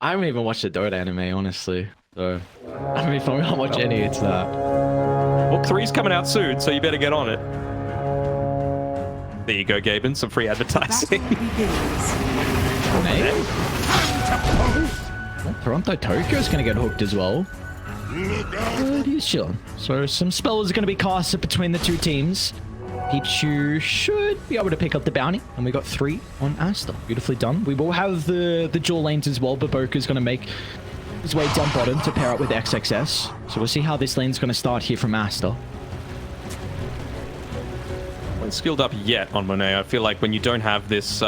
I haven't even watched the Dota anime, honestly. So, I mean, if I'm gonna watch any, it's that. Book 3's coming out soon, so you better get on it. There you go, Gaben. Some free advertising. Hey. Well, Toronto Tokyo's gonna get hooked as well. But he's chilling. So some spells are gonna be casted between the two teams. Pichu should be able to pick up the bounty, and we got 3 on Aster. Beautifully done. We will have the dual lanes as well, but Boka's gonna make his way down bottom to pair up with XXS. So we'll see how this lane's gonna start here from Aster. Skilled up yet on Monet. I feel like when you don't have this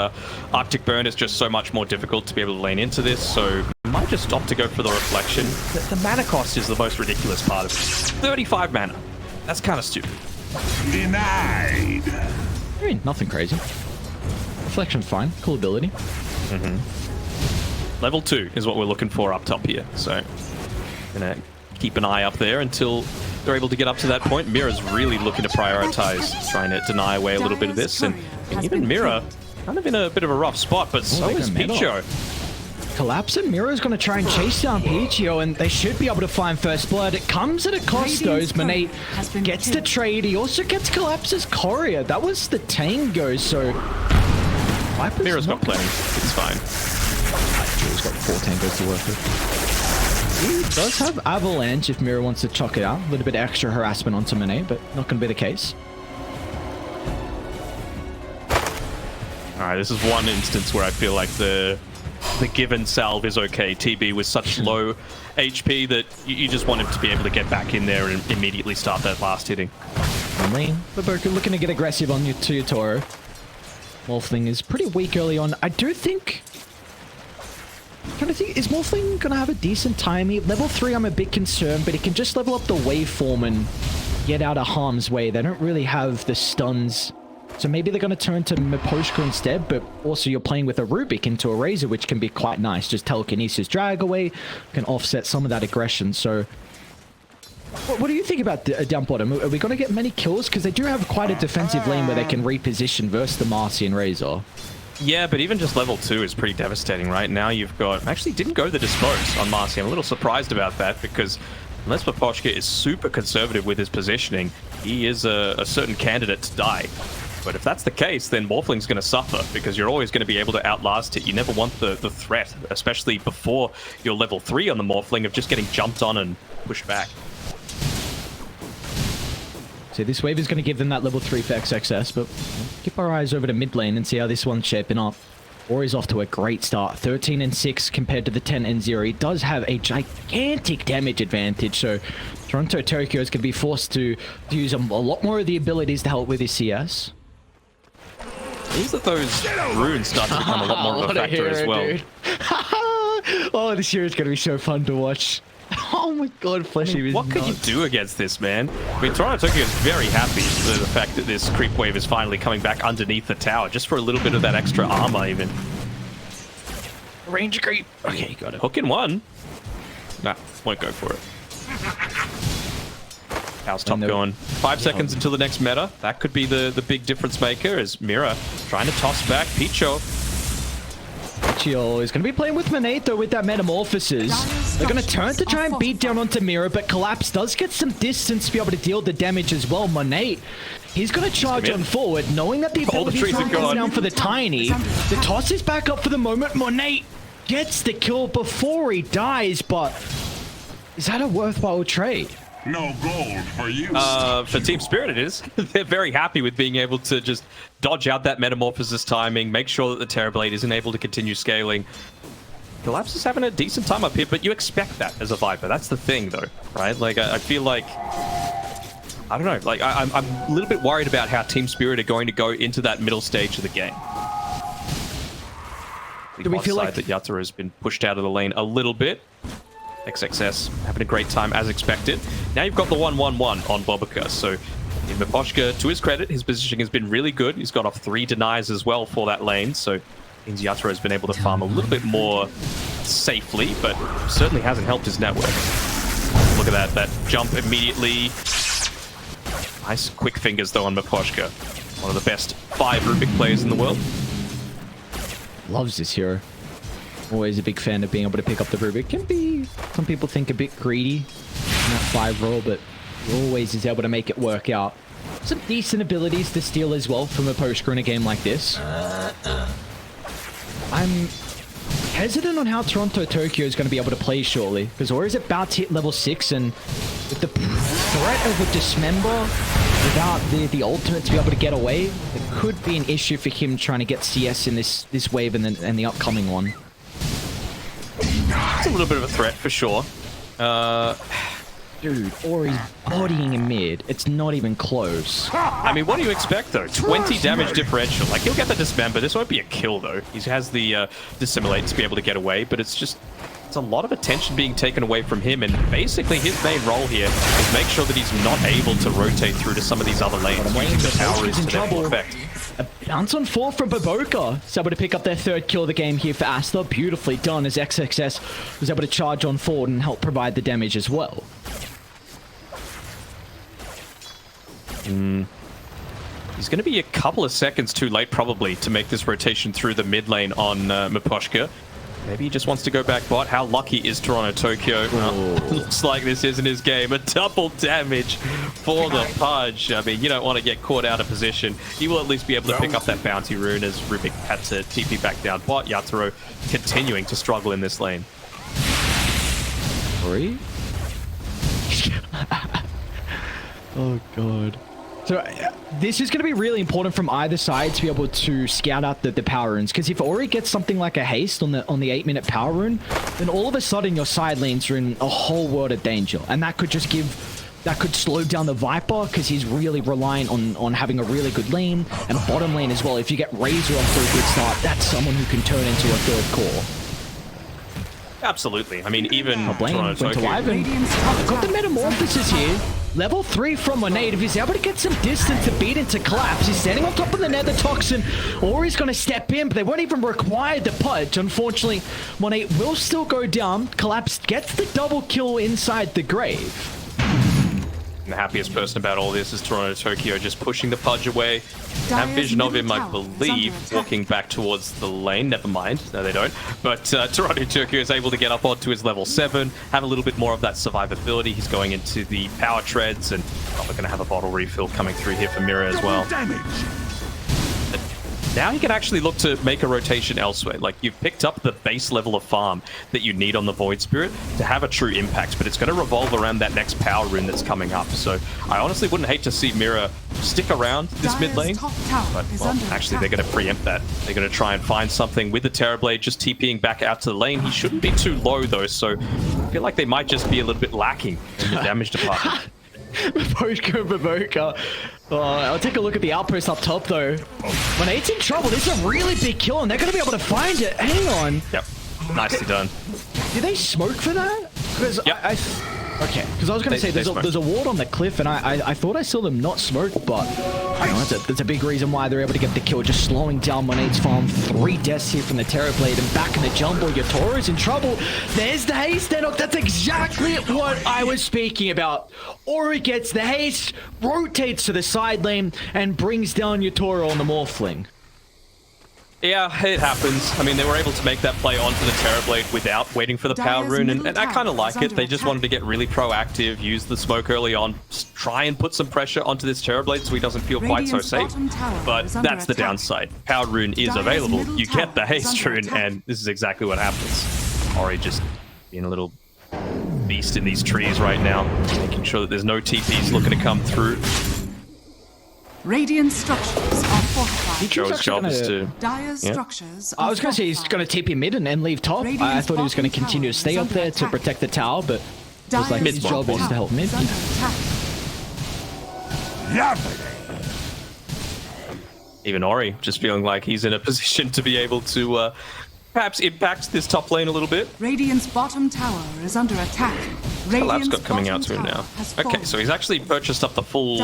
Arctic Burn, it's just so much more difficult to be able to lane into this, so you might just opt to go for the reflection. The mana cost is the most ridiculous part of it. 35 mana. That's kind of stupid. Denied. I mean, nothing crazy. Reflection's fine. Cool ability. Level 2 is what we're looking for up top here, so gonna keep an eye up there until they're able to get up to that point. Mira's really looking to prioritize, trying to deny away a little bit of this, and even Mira kind of in a bit of a rough spot, but so is Picho. Collapse and Mira's going to try and chase down Pichio, and they should be able to find first blood. It comes at a cost, though, as Monet gets the trade. He also gets Collapse's Courier. That was the Tango, so... Mira's got plenty. It's fine. He's got 4 Tangos to work with. He does have Avalanche if Mira wants to chuck it out. A little bit of extra harassment onto Monet, but not going to be the case. Alright, this is one instance where I feel like the given salve is okay. TB with such low HP that you just want him to be able to get back in there and immediately start that last hitting. Lane, Baboka looking to get aggressive on Yatoro. Morphling is pretty weak early on. I do think... I'm trying to think, is Morphling going to have a decent time here? Level 3, I'm a bit concerned, but he can just level up the waveform and get out of harm's way. They don't really have the stuns. So maybe they're going to turn to Miposhka instead, but also you're playing with a Rubik into a Razor, which can be quite nice. Just telekinesis drag away, can offset some of that aggression. So what do you think about down bottom? Are we going to get many kills? Because they do have quite a defensive lane where they can reposition versus the Marci and Razor. Yeah, but even just level 2 is pretty devastating right now. You've got... Actually, didn't go the Dispose on Marci. I'm a little surprised about that because unless Miposhka is super conservative with his positioning, he is a certain candidate to die. But if that's the case, then Morphling's going to suffer because you're always going to be able to outlast it. You never want the threat, especially before you're level 3 on the Morphling, of just getting jumped on and pushed back. So this wave is going to give them that level 3 for XXS, but we'll keep our eyes over to mid lane and see how this one's shaping up. Ori's off to a great start, 13 and 6 compared to the 10 and 0. He does have a gigantic damage advantage, so Toronto Tokyo is going to be forced to use a lot more of the abilities to help with his CS. Seems that those runes start to become a lot more of a factor as well. Oh, this year is going to be so fun to watch. Oh my god, Fleshy is What could you do against this, man? I mean, Toronto Tokyo is very happy with the fact that this creep wave is finally coming back underneath the tower, just for a little bit of that extra armor, even. Range creep. Okay, got it. Hook in one. Nah, won't go for it. How's top going? 5 seconds until the next meta. That could be the big difference maker, as Mira trying to toss back Picho. Picho is going to be playing with Monet, though, with that Metamorphosis. They're going to turn to try and beat down onto Mira, but Collapse does get some distance to be able to deal the damage as well. Monet, he's going to charge on forward, knowing that the ability is down for the Tiny. The toss is back up for the moment. Monet gets the kill before he dies, but is that a worthwhile trade? No gold for you. For TSpirit it is. They're very happy with being able to just dodge out that Metamorphosis timing, make sure that the Terrorblade isn't able to continue scaling. Collapse is having a decent time up here, but you expect that as a Viper. That's the thing, though, right? Like, I feel like... I don't know. Like, I'm a little bit worried about how TSpirit are going to go into that middle stage of the game. Do we feel like that Yatoro has been pushed out of the lane a little bit? XXS having a great time as expected. Now you've got the 1-1-1 on Bobica, so in Miposhka, to his credit, his positioning has been really good. He's got off 3 denies as well for that lane, so means Yatoro has been able to farm a little bit more safely, but certainly hasn't helped his network. Look at that jump immediately. Nice quick fingers though on Miposhka. One of the best 5 Rubik players in the world. Loves this hero. Always a big fan of being able to pick up the Rubik. Can be, some people think, a bit greedy in that 5 roll, but he always is able to make it work out. Some decent abilities to steal as well from a poster in a game like this. I'm hesitant on how Toronto Tokyo is going to be able to play shortly, because Ori's about to hit level 6, and with the threat of a Dismember without the ultimate to be able to get away, it could be an issue for him trying to get CS in this wave and the upcoming one. It's a little bit of a threat for sure. Dude, Ori's bodying in mid. It's not even close. I mean, what do you expect, though? 20 damage differential. Like, he'll get the Dismember. This won't be a kill, though. He has the Dissimulate to be able to get away, but it's just... It's a lot of attention being taken away from him, and basically his main role here is make sure that he's not able to rotate through to some of these other lanes. Using the power is to their full effect. A bounce on 4 from Baboka. Is able to pick up their 3rd kill of the game here for Aster. Beautifully done, as XXS was able to charge on forward and help provide the damage as well. He's going to be a couple of seconds too late, probably, to make this rotation through the mid lane on Miposhka. Maybe he just wants to go back bot. How lucky is Toronto Tokyo? Well, looks like this isn't his game. A double damage for the Pudge. I mean, you don't want to get caught out of position. He will at least be able to pick up that bounty rune as Rubik had to TP back down bot. Yatoro continuing to struggle in this lane. 3? Oh, God. So this is going to be really important from either side to be able to scout out the power runes, because if Ori gets something like a haste on the 8-minute power rune, then all of a sudden your side lanes are in a whole world of danger, and that could just slow down the Viper, because he's really reliant on having a really good lane, and a bottom lane as well. If you get Razor off to a good start, that's someone who can turn into a 3rd core. Absolutely. I mean, even Toronto Tokyo. Got the Metamorphosis here. Level 3 from Monade. If he's able to get some distance to beat into Collapse, he's standing on top of the Nether Toxin, or he's going to step in, but they won't even require the Pudge. Unfortunately, Monade will still go down. Collapse gets the double kill inside the grave. The happiest person about all this is Toronto Tokyo just pushing the Pudge away. Have vision of him, I believe, walking back towards the lane. Never mind. No, they don't. But Toronto Tokyo is able to get up onto his level 7, have a little bit more of that survivability. He's going into the power treads, and probably going to have a bottle refill coming through here for Mirror as well. Now he can actually look to make a rotation elsewhere. Like, you've picked up the base level of farm that you need on the Void Spirit to have a true impact, but it's going to revolve around that next power rune that's coming up. So I honestly wouldn't hate to see Mirror stick around this mid lane, but, well, actually they're going to preempt that. They're going to try and find something with the Terrorblade, just TPing back out to the lane. He shouldn't be too low, though, so I feel like they might just be a little bit lacking in the damage department. Baboka. I'll take a look at the outpost up top, though. When it's in trouble, this is a really big kill, and they're going to be able to find it. Hang on. Yep. Nicely done. Did they smoke for that? Because yep. Okay, because I was going to say, there's a ward on the cliff, and I thought I saw them not smoke, but I don't know, that's a big reason why they're able to get the kill, just slowing down Monade's farm. 3 deaths here from the Terrorblade, and back in the jungle, Yatoro's in trouble. There's the haste, Enoch. That's exactly what I was speaking about. Ori gets the haste, rotates to the side lane, and brings down Yatoro on the Morphling. Yeah, it happens. I mean, they were able to make that play onto the Terrorblade without waiting for the power rune, and I kind of like it. They just wanted to get really proactive, use the smoke early on, try and put some pressure onto this Terrorblade so he doesn't feel quite so safe. But that's the downside. Power rune is available. You get the haste rune, and this is exactly what happens. Ori just being a little beast in these trees right now, making sure that there's no TPs looking to come through. Radiant structures are fortified. Joe's job is to... Structures I was going to say he's going to TP mid and leave top. I thought he was going to continue to stay up there to protect the tower, but it was like his job is to help mid. Even Ori just feeling like he's in a position to be able to perhaps impact this top lane a little bit. Radiant's bottom tower is under attack. Collapse got coming out to him now. Okay, so he's actually purchased up the full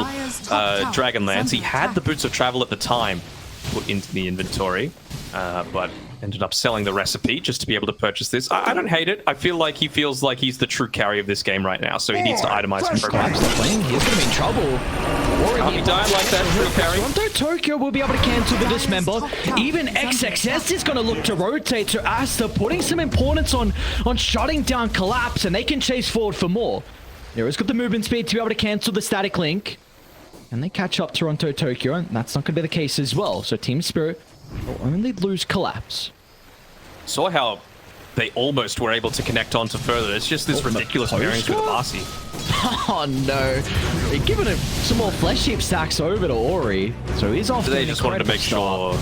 Dragon Lance. He had the Boots of Travel at the time put into the inventory, but Ended up selling the recipe just to be able to purchase this. I don't hate it. I feel like he feels like he's the true carry of this game right now, so he needs to itemize and program. He's going to be in trouble. He died like that, true carry. Toronto Tokyo will be able to cancel the dismember. Even XXS is going to look to rotate to Aster, putting some importance on shutting down Collapse, and they can chase forward for more. Nero's got the movement speed to be able to cancel the static link. And they catch up Toronto Tokyo, and that's not going to be the case as well. So TSpirit will only lose Collapse. Saw how they almost were able to connect on to further. It's just this ridiculous variance with the Marci. Oh no. They're giving him some more flesh heap stacks over to Ori. So he's off. They just wanted to make sure.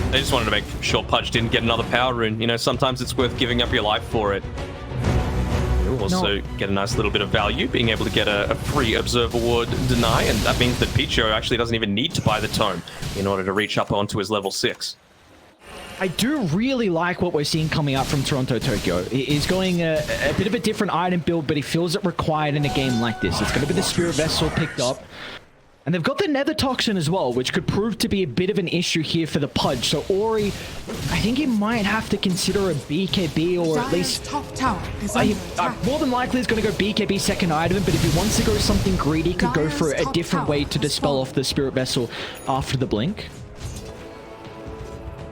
They just wanted to make sure Pudge didn't get another power rune. You know, sometimes it's worth giving up your life for it. You'll also get a nice little bit of value, being able to get a free Observer Ward deny, and that means that Picho actually doesn't even need to buy the tome in order to reach up onto his level 6. I do really like what we're seeing coming out from Toronto Tokyo. He's going a bit of a different item build, but he feels it required in a game like this. It's going to be the Spirit Vessel picked up. And they've got the Nether Toxin as well, which could prove to be a bit of an issue here for the Pudge. So Ori, I think he might have to consider a BKB, or at least... top tower is under attack. More than likely he's going to go BKB second item, but if he wants to go something greedy, he could go for a different way to dispel off the Spirit Vessel after the blink.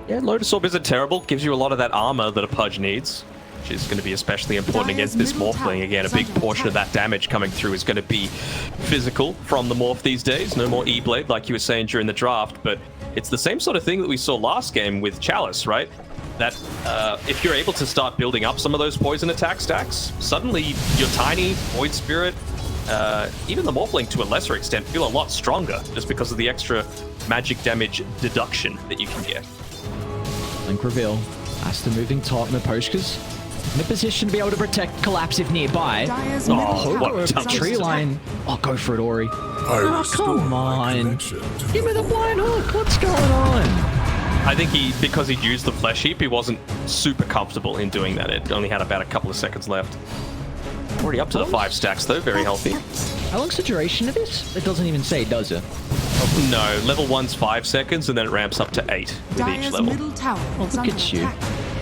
Yeah, Lotus Orb isn't terrible. Gives you a lot of that armor that a Pudge needs, which is going to be especially important against this Morphling. Again, a big portion of that damage coming through is going to be physical from the Morph these days. No more E-Blade, like you were saying during the draft, but it's the same sort of thing that we saw last game with Chalice, right? That if you're able to start building up some of those poison attack stacks, suddenly your Tiny, Void Spirit, even the Morphling to a lesser extent feel a lot stronger just because of the extra magic damage deduction that you can get. Link reveal. Aster moving top. Miposhka's in a position to be able to protect Collapse if nearby. Oh, what a tree line. Oh, go for it, Ori. Oh, come on. Give me the blind hook. What's going on? I think because he'd used the flesh heap, he wasn't super comfortable in doing that. It only had about a couple of seconds left. Already up to the 5 stacks though, very healthy. How long's the duration of this? It doesn't even say, does it? No, level 1's 5 seconds, and then it ramps up to 8 with each level. Oh, look at you.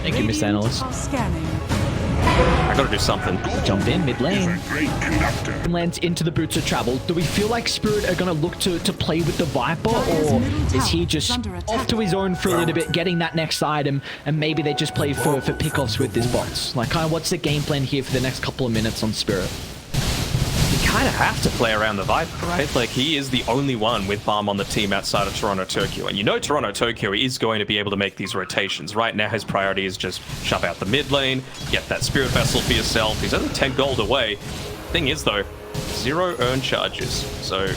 Thank you, Miss Analyst. I gotta do something. Jump in, mid lane. Great conductor. Lands into the boots of travel. Do we feel like Spirit are gonna look to play with the Viper, or is he just off to his own for a little bit, getting that next item, and maybe they just play for pickoffs with this bots? Like, kind of what's the game plan here for the next couple of minutes on Spirit? You kind of have to play around the Viper, right? Like, he is the only one with farm on the team outside of Toronto Tokyo, and you know Toronto Tokyo is going to be able to make these rotations. Right now, his priority is just shove out the mid lane, get that Spirit Vessel for yourself. He's only 10 gold away. Thing is, though, 0 earned charges, so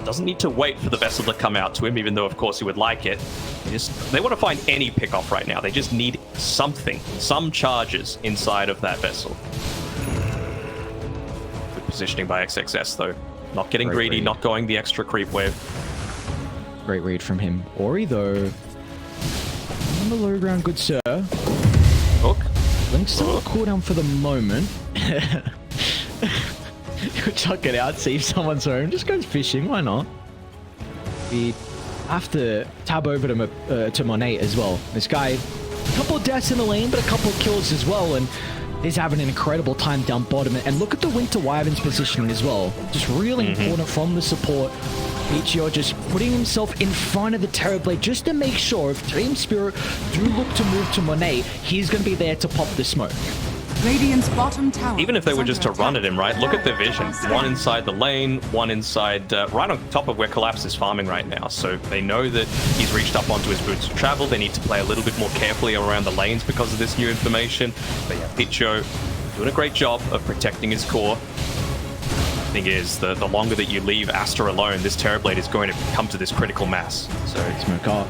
doesn't need to wait for the Vessel to come out to him, even though, of course, he would like it. They want to find any pickoff right now. They just need something, some charges inside of that Vessel. Positioning by XXS though. Not getting greedy, not going the extra creep wave. Great read from him. Ori though, on the low ground, good sir. Hook. Link's still on cooldown for the moment. Chuck it out, see if someone's home. Just goes fishing, why not? We have to tab over to Monet as well. This guy, a couple of deaths in the lane, but a couple of kills as well, and he's having an incredible time down bottom. And look at the Winter Wyvern's positioning as well. Just really important from the support. PGL just putting himself in front of the Terrorblade just to make sure if TSpirit do look to move to Monet, he's going to be there to pop the smoke. Radiant's bottom tower. Even if they were just to run at him, right? Look at their vision. One inside the lane, one inside, right on top of where Collapse is farming right now. So they know that he's reached up onto his boots of travel. They need to play a little bit more carefully around the lanes because of this new information. But yeah, Picho doing a great job of protecting his core. Thing is, the longer that you leave Aster alone, this Terrorblade is going to come to this critical mass. So smoke up.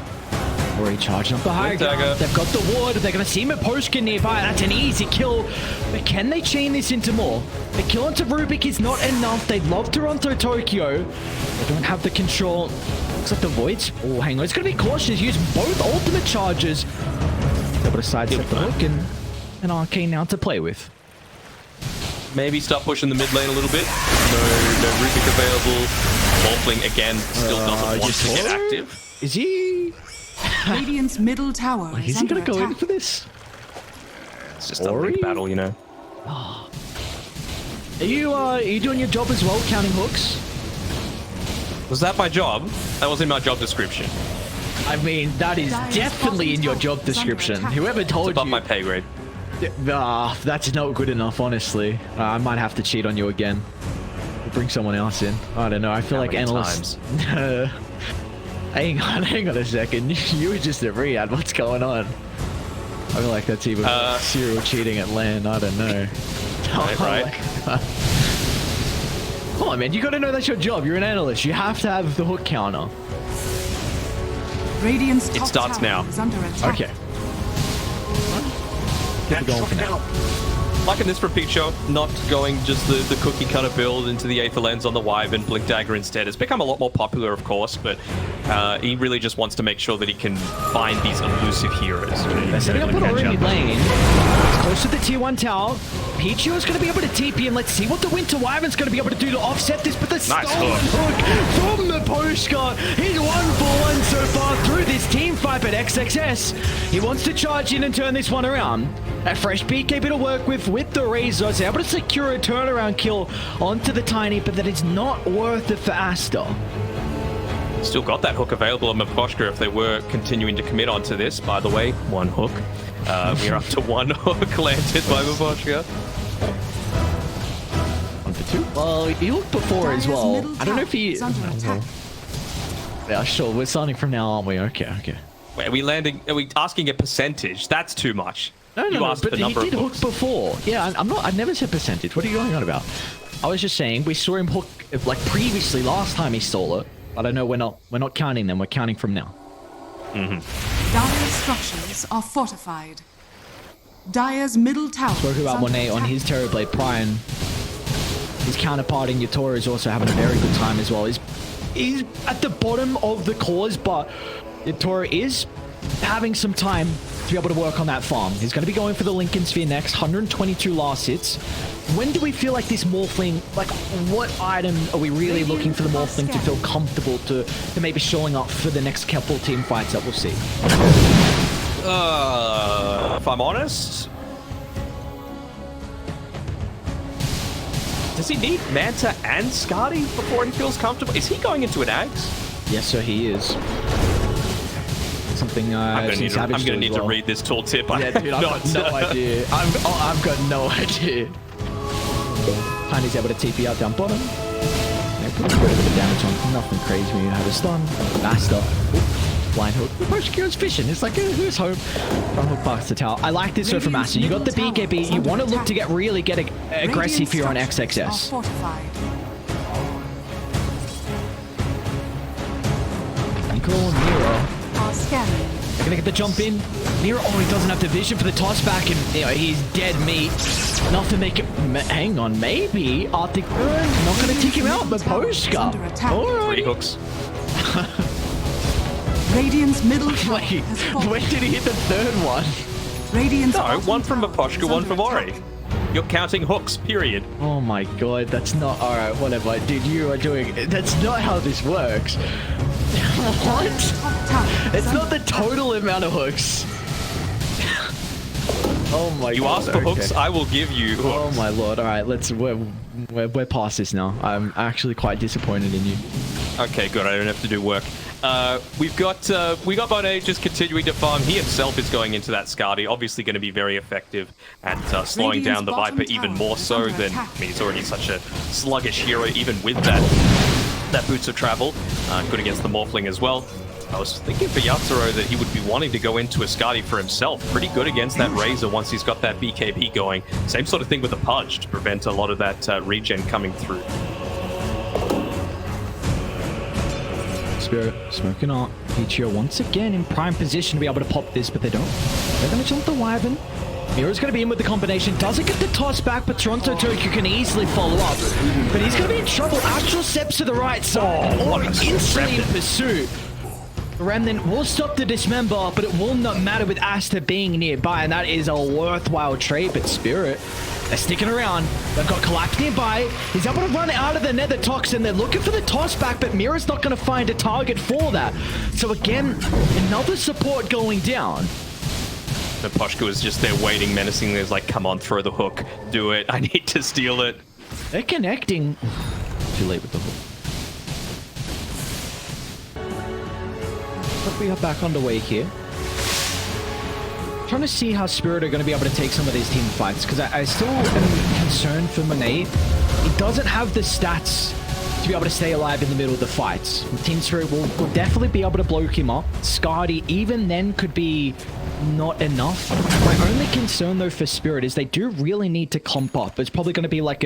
Already charging up the high ground. They've got the ward. They're going to see Miposhka nearby. That's an easy kill. But can they chain this into more? The kill onto Rubik is not enough. They love Toronto Tokyo. They don't have the control. Looks like the Voids. Oh, hang on. It's going to be cautious. Use both ultimate charges. Able to sidestep the hook and an Arcane now to play with. Maybe start pushing the mid lane a little bit. No Rubik available. Morphling again still doesn't want to get active. Is he? Radiant's middle tower Like, is is he under gonna go in attack. for this? It's just a Ori? link battle, you know. Are you doing your job as well, counting hooks? Was that my job? That was in my job description. I mean, that is Dire's definitely in your bottom job tower is under description. attack. Whoever told Above you. my pay grade. That's not good enough, honestly. I might have to cheat on you again. We'll bring someone else in. I don't know. I feel How like many analysts. hang on a second. You were just at Riyadh. What's going on? I feel like that's even serial cheating at LAN. I don't know. Right. Come on, man. You gotta know that's your job. You're an analyst. You have to have the hook counter. Radiant's It top starts tower now. is under attack. Okay. Keep it going for now. Liking this from Picho, not going just the cookie cutter build into the Aether Lens on the Wyvern, Blink Dagger instead. It's become a lot more popular, of course, but he really just wants to make sure that he can find these elusive heroes. They're setting up an already lane. It's close to the tier 1 tower. Pichu is going to be able to TP, and let's see what the Winter Wyvern's going to be able to do to offset this. But the stolen hook from the postcard. He's 1-for-1 so far through this team fight, but XXS, he wants to charge in and turn this one around. A fresh BKB to work with the Razor. He's able to secure a turnaround kill onto the Tiny, but that is not worth it for Aster. Still got that hook available on Maposhka if they were continuing to commit onto this. By the way, one hook. We are up to one hook landed by Maposhka. 1 for 2. Well, he hooked before as Dire's well. middle I don't know if tower he... is under attack. Yeah, sure. We're starting from now, aren't we? Okay. Wait, are we asking a percentage? That's too much. No, asked but the he number did of hook hooks. before. Yeah, I never said percentage. What are you going on about? I was just saying we saw him hook like previously last time he stole it. I don't know. We're not counting them. We're counting from now. Dire's structures are fortified. Dire's middle tower Spoke is about under Monet on attack. his Terrorblade Prime. His counterpart in Yatoro is also having a very good time as well. He's at the bottom of the cause, but Yatoro is having some time to be able to work on that farm. He's going to be going for the Lincoln Sphere next. 122 last hits. When do we feel like this Morphling, like what item are we really looking for the Morphling to feel comfortable to maybe showing up for the next couple team fights that we'll see? If I'm honest, does he need Manta and Skadi before he feels comfortable? Is he going into an Axe? Yes, sir, he is. Something I'm gonna need to well. read this tooltip. Yeah, dude, I've got no idea. I've got no idea. Tiny's able to TP out down bottom. Yeah, put a bit of damage on. Nothing crazy when you have a stun. Aster. Blind hook. The push goes fishing. It's like, who's home? Front hook past the tower. I like this so from Aster. You got the BKB. You want to look to get aggressive here on XXS. Nico and Mira. Scanning. They're gonna get the jump in. Mira, he doesn't have the vision for the toss back, and he's dead meat. Enough to make it. Hang on, maybe Arctic Burn not gonna take him out, but Poshka. Three hooks. Radiant's middle tower Wait, has fallen. when did he hit the third one? Radiant's No, bottom one from tower Maposhka, is one under from Ori. attack. You're counting hooks, period. Oh my god, that's not alright. Whatever, dude. You are doing. That's not how this works. What? Top tower is It's not under the total amount of hooks. Oh my god. You asked for okay. hooks, I will give you hooks. Oh my lord! All right, we're past this now. I'm actually quite disappointed in you. Okay, good. I don't have to do work. We got Monet just continuing to farm. He himself is going into that Skadi, obviously going to be very effective at slowing Radiant's down the bottom Viper even tower more is so under than. attack. I mean, he's already such a sluggish hero, even with that boots of travel. Good against the Morphling as well. I was thinking for Yatoro that he would be wanting to go into a Skadi for himself. Pretty good against that Razor once he's got that BKB going. Same sort of thing with the Pudge to prevent a lot of that regen coming through. Spirit smoking out. Pichio once again in prime position to be able to pop this, but they don't. They're going to jump the Wyvern. Mira's going to be in with the combination. Doesn't get the toss back, but Toronto Tokyo can easily follow up. But he's going to be in trouble. Astral steps to the right side. what Or a instantly in rapid. pursuit. Remnant will stop the dismember, but it will not matter with Aster being nearby, and that is a worthwhile trade. But Spirit, they're sticking around. They've got Collapse nearby. He's able to run out of the Nether Toxin. They're looking for the toss back, but Mira's not going to find a target for that. So again, another support going down. The Poshka was just there waiting menacingly. It's like, come on, throw the hook. Do it. I need to steal it. They're connecting. Too late with the hook. But we are back underway here. Trying to see how Spirit are going to be able to take some of these team fights, because I still am concerned for Monet. He doesn't have the stats to be able to stay alive in the middle of the fights. Team Spirit will definitely be able to blow him up. Scardy even then could be not enough. My only concern though for Spirit is they do really need to clump up. It's probably going to be like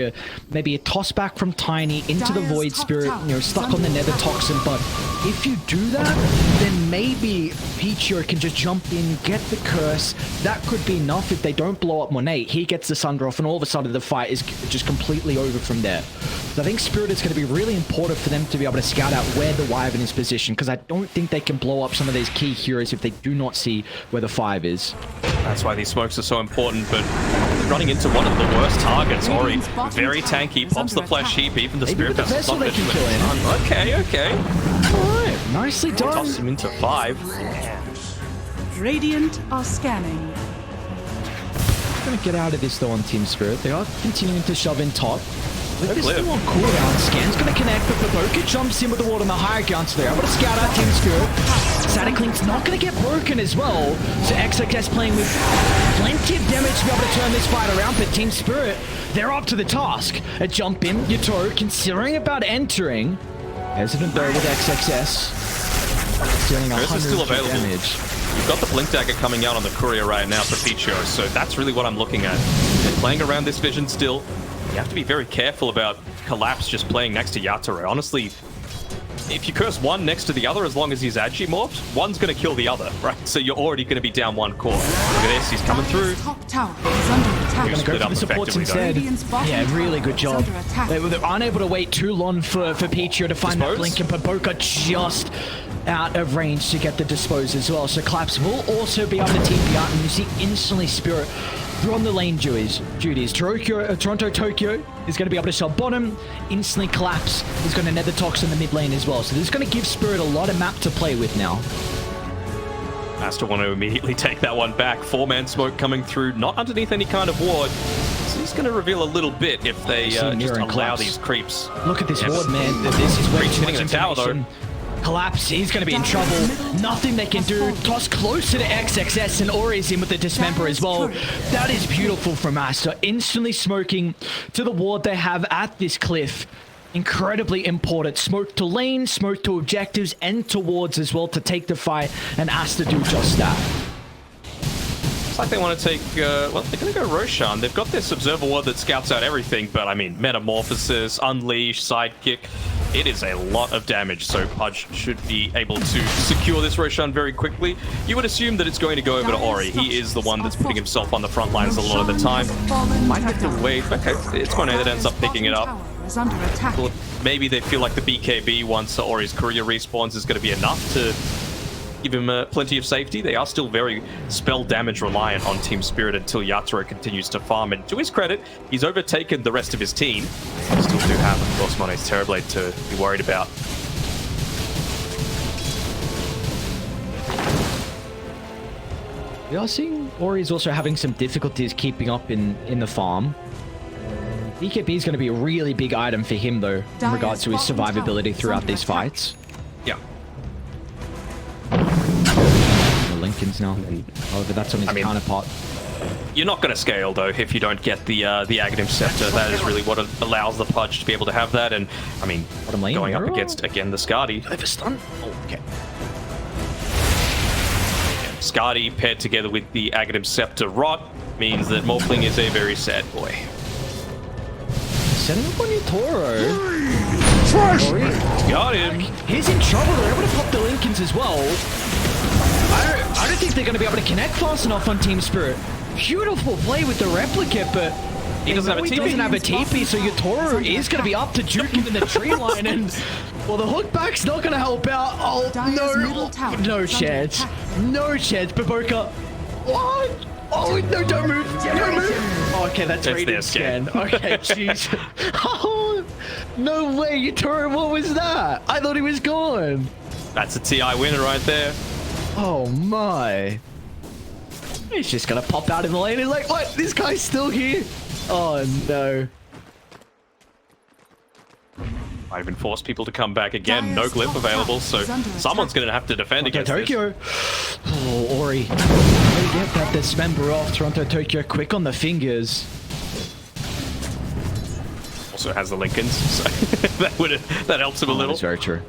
maybe a toss back from Tiny into the Void Spirit, you know, stuck on the Nether Toxin. But if you do that, then maybe Pichio can just jump in, get the curse. That could be enough if they don't blow up Monet. He gets the Sunder off, and all of a sudden the fight is just completely over from there. So I think Spirit is going to be really important for them to be able to scout out where the Wyvern is positioned, because I don't think they can blow up some of these key heroes if they do not see where the 5 is. That's why these smokes are so important, but running into one of the worst targets. Ori, very tanky, pops the flesh heap, even the Spirit Vessel's not going to do it. Okay. Alright, nicely done. Toss him into 5. Radiant are scanning. Going to get out of this though on Team Spirit. They are continuing to shove in top. They're They're still on cooldown. Scan's going to connect, but Baboka jumps in with the ward on the higher ground, so they're able to scout out Team Spirit. Static Link's not going to get broken as well, so XXS playing with plenty of damage to be able to turn this fight around, but Team Spirit, they're up to the task. A jump in, Yatoro considering about entering. Hesitant though with XXS. Dealing 100 still available. damage. You've got the Blink Dagger coming out on the Courier right now for Pichio, so that's really what I'm looking at. They're playing around this vision still. You have to be very careful about Collapse just playing next to Yatoro. Honestly, if you curse one next to the other, as long as he's Agi morphed, one's going to kill the other, right? So you're already going to be down one core. Look at this, he's coming through. Top tower is under attack. Going to go for the supports instead. Yeah, really good job. They were unable to wait too long for Pichio to find that blink, and Baboka just out of range to get the dispose as well. So Collapse will also be able to TP out, and you see instantly Spirit on the lane duties. Toronto Tokyo is going to be able to sell bottom. Instantly Collapse is going to Nether Tox in the mid lane as well. So this is going to give Spirit a lot of map to play with now. Aster want to immediately take that one back. 4-man smoke coming through, not underneath any kind of ward. So he's going to reveal a little bit if they just allow these creeps. Look at this ward, man. This is way too much in the tower, though. Collapse, he's going to be in trouble. Nothing they can do. Toss closer to XXS, and Ori's in with the Dismember as well. That is beautiful from Aster. Instantly smoking to the ward they have at this cliff. Incredibly important. Smoke to lane, smoke to objectives, and towards as well to take the fight, and Aster do just that. Looks like they want to take, well, they're going to go Roshan. They've got this Observer Ward that scouts out everything, but I mean, Metamorphosis, Unleash, Sidekick. It is a lot of damage, so Pudge should be able to secure this Roshan very quickly. You would assume that it's going to go over to Ori. He is the one that's putting himself on the front lines a lot of the time. Might have to wait. Okay, it's Monet that ends up picking it up. Well, maybe they feel like the BKB once Ori's Courier respawns is going to be enough to give him plenty of safety. They are still very spell damage reliant on Team Spirit until Yatoro continues to farm. And to his credit, he's overtaken the rest of his team. They still do have, of course, Monet's Terrorblade to be worried about. We are seeing Ori's also having some difficulties keeping up in the farm. BKB is going to be a really big item for him, though, in regards to his survivability throughout these fights. Yeah. Lincoln's now. However, that's on his counterpart. You're not going to scale, though, if you don't get the Aghanim Scepter. That is really what allows the Pudge to be able to have that. And, I mean, going up against, again, the Scardy. Over stun? Oh, okay. Scardy paired together with the Aghanim Scepter Rot means that Morphling is a very sad boy. Setting up on Yatoro. Got him. He's in trouble. They're able to pop the Lincolns as well. I don't think they're going to be able to connect fast enough on Team Spirit. Beautiful play with the replicate, but He doesn't have a He TP. doesn't have a TP, so Yatoro is going to be up to juke him in the tree line, and well, the hook back's not going to help out. Oh no chance, no chance, Baboka. What? Oh no! Don't move! Don't move! Oh, okay, that's It's rated their scan. scan. Okay, jeez. Oh no way, Yatoro! What was that? I thought he was gone. That's a TI winner right there. Oh my! He's just gonna pop out in the lane. He's like, what? This guy's still here? Oh no! Might even force people to come back again. No glyph available, so someone's going to have to defend against Tokyo. this. Oh, Ori. Get that dismember off. Toronto Tokyo quick on the fingers. Also has the Lincolns, so that helps him a little. That's very true.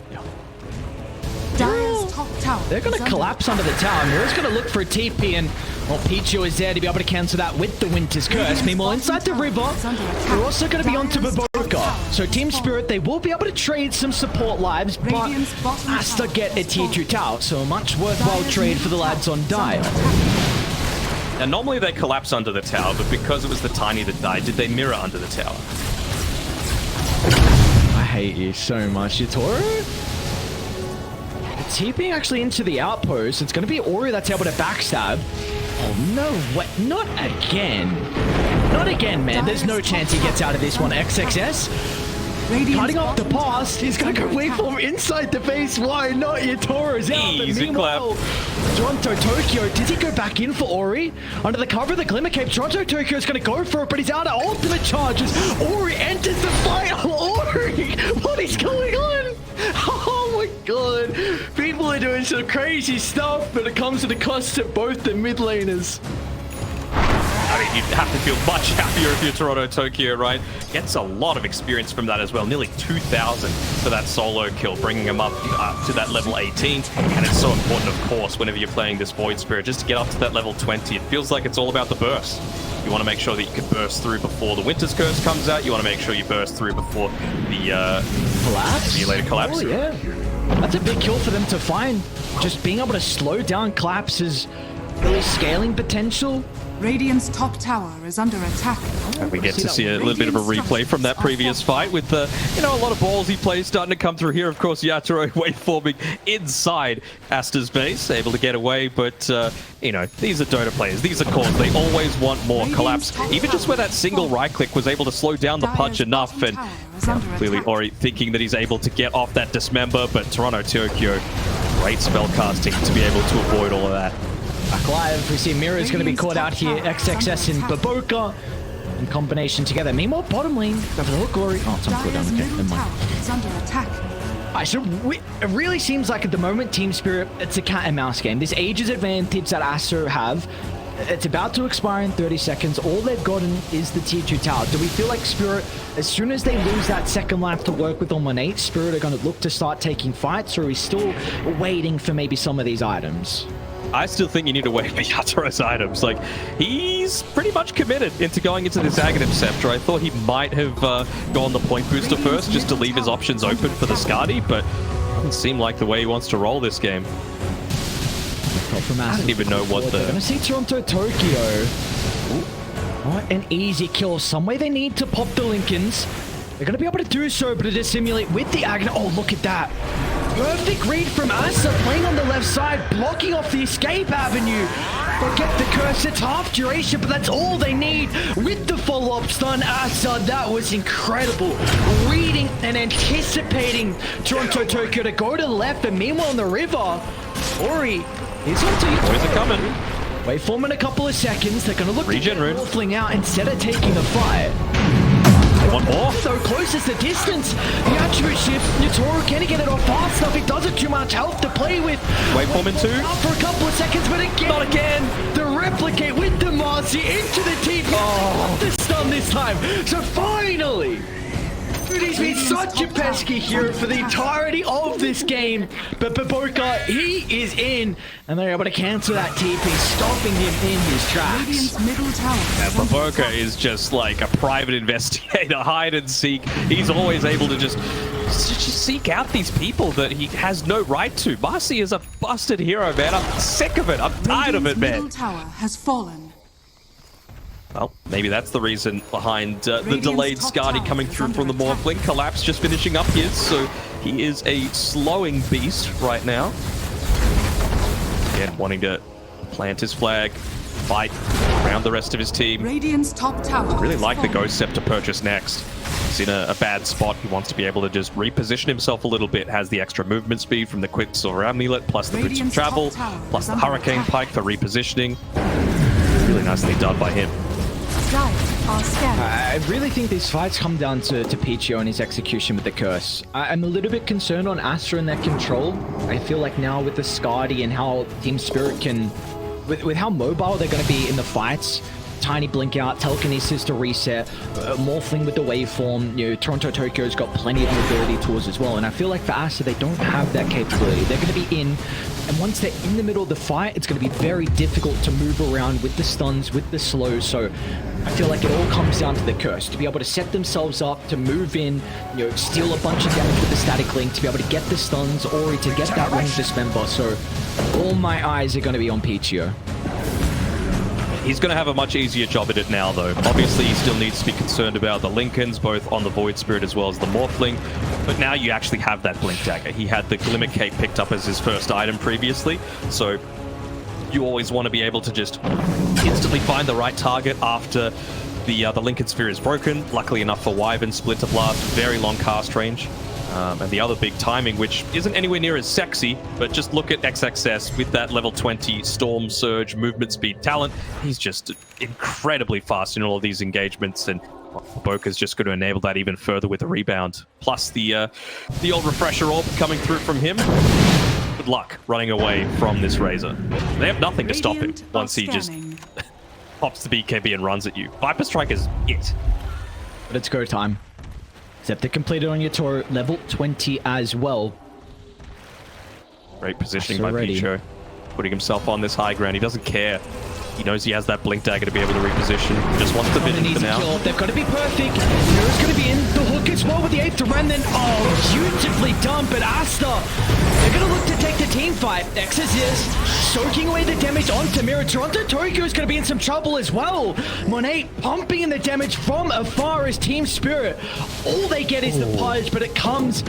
Dire's top tower. They're going to collapse under the tower. Mira's going to look for a TP, and well, PGL is there to be able to cancel that with the Winter's Curse. Meanwhile, inside the river, we're also going to be onto Baboka. So TSpirit, they will be able to trade some support lives, but Aster get a tier 2 tower. So a much worthwhile trade for the lads on Dire. Now, normally they collapse under the tower, but because it was the Tiny that died, did they mirror under the tower? I hate you so much, Yatoro. TPing actually into the outpost. It's going to be Ori that's able to backstab. Oh, no way. Not again. Not again, man. There's no chance he gets out of this one. XXS. Cutting off the pass. He's going to go waveform inside the base. Why not? Yatoro's out. Easy Meanwhile, Toronto Tokyo, does he go back in for Ori? Under the cover of the Glimmer Cape, Toronto Tokyo is going to go for it, but he's out of ultimate charges. Ori enters the fight. Ori, what is going on? Oh my god. People are doing some crazy stuff, but it comes at a cost to both the mid laners. I mean, you'd have to feel much happier if you're Toronto Tokyo, right? Gets a lot of experience from that as well. Nearly 2,000 for that solo kill, bringing him up to that level 18. And it's so important, of course, whenever you're playing this Void Spirit, just to get up to that level 20. It feels like it's all about the burst. You want to make sure that you can burst through before the Winter's Curse comes out. You want to make sure you burst through before the collapse? Simulated collapse. Oh, yeah. That's a big kill for them to find. Just being able to slow down collapse's really scaling potential. Radiant's top tower is under attack. And we get to see a little bit of a replay from that previous fight with, you know, a lot of ballsy plays starting to come through here. Of course, Yatoro waveforming inside Aster's base, able to get away. But, you know, these are Dota players. These are cores. They always want more collapse. Even just where that single right click was able to slow down the Pudge enough. And clearly Ori thinking that he's able to get off that dismember. But Toronto Tokyo, great spell casting to be able to avoid all of that. Back live, we see Mira's going to be caught out here. XXS and Baboka in combination together. Meanwhile, bottom lane, go for the hook, Ori. Oh, it's on cooldown. Okay, never mind. So it really seems like at the moment, TSpirit, it's a cat and mouse game. This ages advantage that Aster have, it's about to expire in 30 seconds. All they've gotten is the tier 2 tower. Do we feel like Spirit, as soon as they lose that second life to work with on 1-8, Spirit are going to look to start taking fights, or are we still waiting for maybe some of these items? I still think you need to wait for Yatoro's items. Like, he's pretty much committed into going into this Aghanim Scepter. I thought he might have gone the point booster first just to leave his options open for the Skadi, but it doesn't seem like the way he wants to roll this game. I don't even know what the... They're going to see Toronto Tokyo. What an easy kill. Some way they need to pop the Lincolns. They're going to be able to do so, but to dissimulate with the Aghanim. Oh, look at that. Perfect read from Aster, playing on the left side, blocking off the escape avenue. But get the curse, it's half duration, but that's all they need. With the follow-up stun, Aster, that was incredible. Reading and anticipating Toronto Tokyo to go to the left, and meanwhile on the river, Ori is onto you. Boys are coming. Waveform in a couple of seconds. They're going to look Regen to rune. Morphling out instead of taking the fight. One more. So close is the distance. The attribute shift. Yatoro, can he get it off fast enough? He doesn't too much health to play with. Waveform in 2. Out for a couple of seconds, but again. Not again. The replicate with the Marci into the TP. Oh, the stun this time. So finally. He's been such a pesky hero for the entirety of this game. But Baboka, he is in. And they're able to cancel that TP, stopping him in his tracks. Radiant's middle tower. Yeah, Baboka is just like a private investigator, hide and seek. He's always able to just seek out these people that he has no right to. Marci is a busted hero, man. I'm sick of it. I'm tired of it, man. Middle tower has fallen. Well, maybe that's the reason behind the Radiant's delayed top Skadi tower coming is through from the under attack. Morphling. Collapse just finishing up his, so he is a slowing beast right now. Again, wanting to plant his flag, fight around the rest of his team. Radiant's top tower. Really has like the fallen. Ghost Scepter purchase next. He's in a bad spot. He wants to be able to just reposition himself a little bit. Has the extra movement speed from the Quicksilver Amulet, plus the Boots of Radiant's Travel, top tower plus is the under Hurricane attack. Pike for repositioning. Really nicely done by him. Dire are scanning. I really think these fights come down to PGO and his execution with the curse. I'm a little bit concerned on Aster and their control. I feel like now with the Skadi and how TeamSpirit can, with how mobile they're going to be in the fights, tiny blink out, telekinesis to reset, Morphling with the waveform, you know, Toronto Tokyo's got plenty of mobility tools as well, and I feel like for Aster, they don't have that capability. They're going to be in, and once they're in the middle of the fight, it's going to be very difficult to move around with the stuns, with the slows, so I feel like it all comes down to the curse, to be able to set themselves up, to move in, you know, steal a bunch of damage with the static link, to be able to get the stuns, or to get that range dismember, so all my eyes are going to be on PGO. He's going to have a much easier job at it now, though. Obviously, he still needs to be concerned about the Lincolns, both on the Void Spirit as well as the Morphling. But now you actually have that Blink Dagger. He had the Glimmer Cape picked up as his first item previously, so you always want to be able to just instantly find the right target after the Lincoln Sphere is broken. Luckily enough for Wyvern, Splinter Blast, very long cast range. And the other big timing, which isn't anywhere near as sexy, but just look at XXS with that level 20 Storm Surge movement speed talent. He's just incredibly fast in all of these engagements, and Boca's just going to enable that even further with the rebound. Plus the old Refresher Orb coming through from him. Good luck running away from this Razor. They have nothing to stop him Radiant are once he just scanning. pops the BKB and runs at you. Viper Strike is it. But it's go time. Scepter completed on Yatoro, level 20 as well. Great positioning That's by already- Picho. Putting himself on this high ground. He doesn't care. He knows he has that Blink Dagger to be able to reposition. Just wants the On an vision easy for now. kill. They've got to be perfect. Hero's going to be in. The hook as well with the 8th remnant. Oh, beautifully done. But Aster, they're going to look to take the team fight. Exorcist soaking away the damage onto Mirror. Toronto Tokyo is going to be in some trouble as well. Monet pumping in the damage from afar as TeamSpirit. All they get is the Pudge, but it comes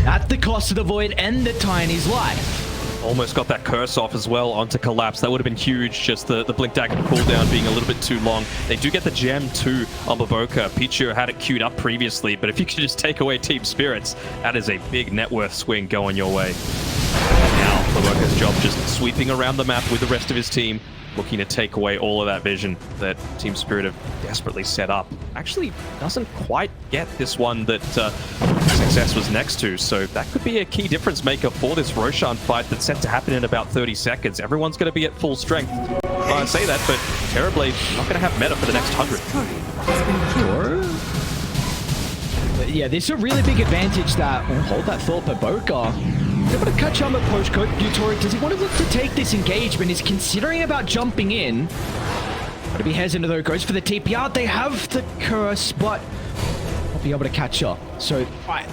at the cost of the Void and the Tiny's life. Almost got that curse off as well onto Collapse. That would have been huge, just the Blink Dagger cooldown being a little bit too long. They do get the gem too on Baboka. Pichu had it queued up previously, but if you could just take away TeamSpirit's, that is a big net worth swing going your way. Now, Baboka's job just sweeping around the map with the rest of his team, looking to take away all of that vision that TeamSpirit have desperately set up. Actually doesn't quite get this one that Success was next to, so that could be a key difference maker for this Roshan fight that's set to happen in about 30 seconds. Everyone's going to be at full strength. I say that, but Terrorblade not going to have meta for the next 100. Turret has been killed. Yeah, this is a really big advantage that... Oh, hold that thought, Baboka. Able to catch on the postcode. Yatoro, does he want to look to take this engagement? He's considering about jumping in. Got to be hesitant though. Goes for the TP out. They have the curse, but won't be able to catch up. So, right.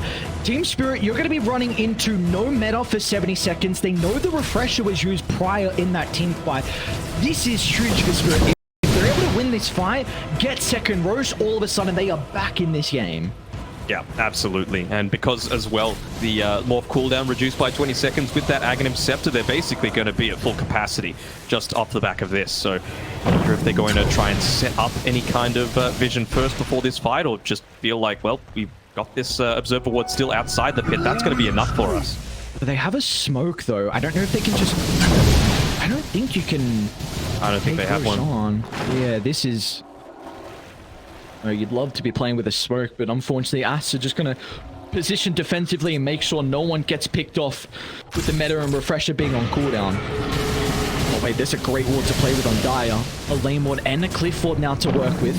TeamSpirit, you're going to be running into no meta for 70 seconds. They know the refresher was used prior in that team fight. This is huge for Spirit. If they're able to win this fight, get second roast, all of a sudden they are back in this game. Yeah, absolutely. And because as well, the morph cooldown reduced by 20 seconds with that Aghanim Scepter, they're basically going to be at full capacity just off the back of this. So I wonder if they're going to try and set up any kind of vision first before this fight, or just feel like, well, we've got this Observer Ward still outside the pit. That's going to be enough for us. They have a smoke though. I don't know if they can just... I don't think you can... I don't think they have one. On. Yeah, this is... Oh, you'd love to be playing with a smoke, but unfortunately, Aster just going to position defensively and make sure no one gets picked off with the meta and refresher being on cooldown. Oh wait, there's a great ward to play with on Dire. A lane ward and a cliff ward now to work with.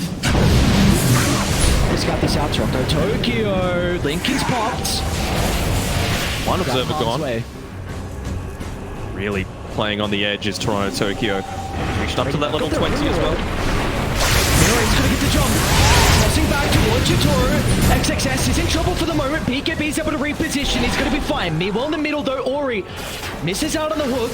Let's get this out, Toronto Tokyo. Lincoln's popped. One Observer Harm's gone. way. Really playing on the edge is Toronto Tokyo. Reached up to that level 20 as well. He's gonna get the jump. Tossing back towards Yatoro. XXS is in trouble for the moment. BKB's able to reposition. He's gonna be fine. Meanwhile in the middle though, Ori misses out on the hook.